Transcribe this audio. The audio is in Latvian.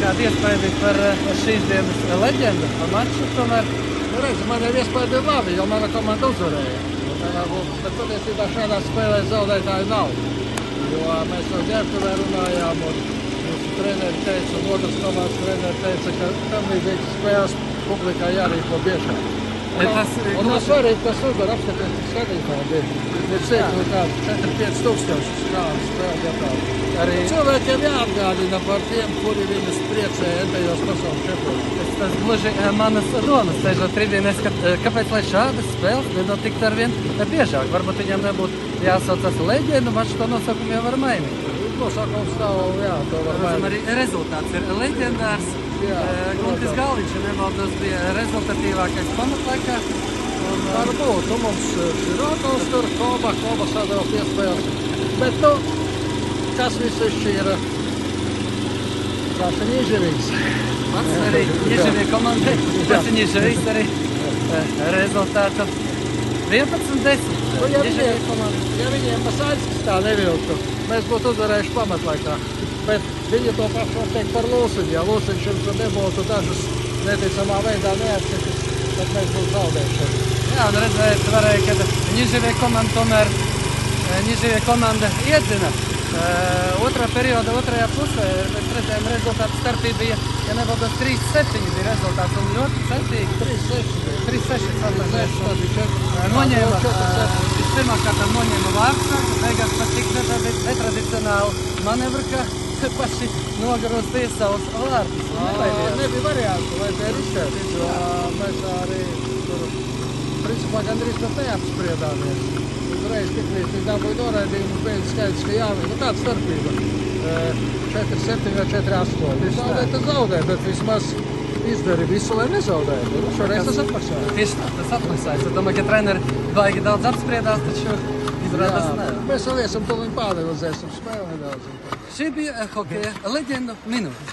Kāda iespēja bija par šīs dienas leģendu, par maču tomēr? Redzi, man jau iespēja bija labi, jo mana komanda uzvarēja. Bet patiesībā šādā spēlē zaudētāju nav. Jo mēs jau ģērbtuvē runājām, un mūsu treneri teica, un otrs komandas treneri teica, ka tam līdzīgas spēles publikā jārīko biežāk. Un tas svarīgi, tas uzvar apskatīt, ka skatītāji bija. Ir cieti kādi 4-5 tūkstoši kādu spēli gatāvi. Arī cilvēkiem jāatgādina par tiem, kuri viņus priecē NTJos pasaules čempionātos. Tas gluži manas domas, sēžot tribīnēs, kāpēc lai šādas spēles nenotiktu arvien biežāk. Varbūt viņam nebūtu jāsaucas leģendu, maču to nosaukumu jau var mainīt. Nosaukums nav, jā, to var mainīt. Arī rezultāts ir leģendārs. Guntis Galiņš, ja nemaldos, bija rezultatīvākais pamatlaikā. Varbūt, mums Širokovs tur, Koba sadara piespēles. Bet, kas visu izšķīra? Tas ir Niževīgs. Pats arī Niževie komandai, pats ir Niževīgs arī rezultātu 11-10. Ja viņiem Masaļskis tā nevilktu, mēs būtu uzvarējuši pamatlaikā. Bet viņi to pašu var teikt par Lūsiņu. Ja Lūsiņš jums nebūtu dažas neticamā veidā neatceļas, tad mēs būtu zaudējuši. Jā, un redzēt varēja, ka Niževie komanda tomēr komanda iedzina. Otrā perioda, otrajā pusē, mēs redzējām rezultātu starpība bija, ja nevaldos 3-7 bija rezultāts, un ļoti centīgi. 3-6, noņēma, vispirmā kārtā noņēma vārdsargu, beigās pat tik netradicionālu manevru, ka paši nogaros piesaules vārdus. Nebija variantu, vajadzēja riskēt, jo mēs arī tur, principā, gandrīz pat neapspriedāmies. Uzreiz tiklīdz viņi dabūja noraidījumu, beidz skaidrs, ka jāvien, kāda starpība? 4-7 vai 4-8. Zaudēt, tas zaudē, bet vismaz izdari visu, lai nezaudētu. Šoreiz tas atmaksāja. Tieši tā, tas atmaksājas. Es domāju, ka treneri baigi daudz apspriedās, taču izrādās ne. Mēs vēl esam tuliņ pārlielizēsim spēli nedaudz. Šī bija hokeja leģendu minūtes.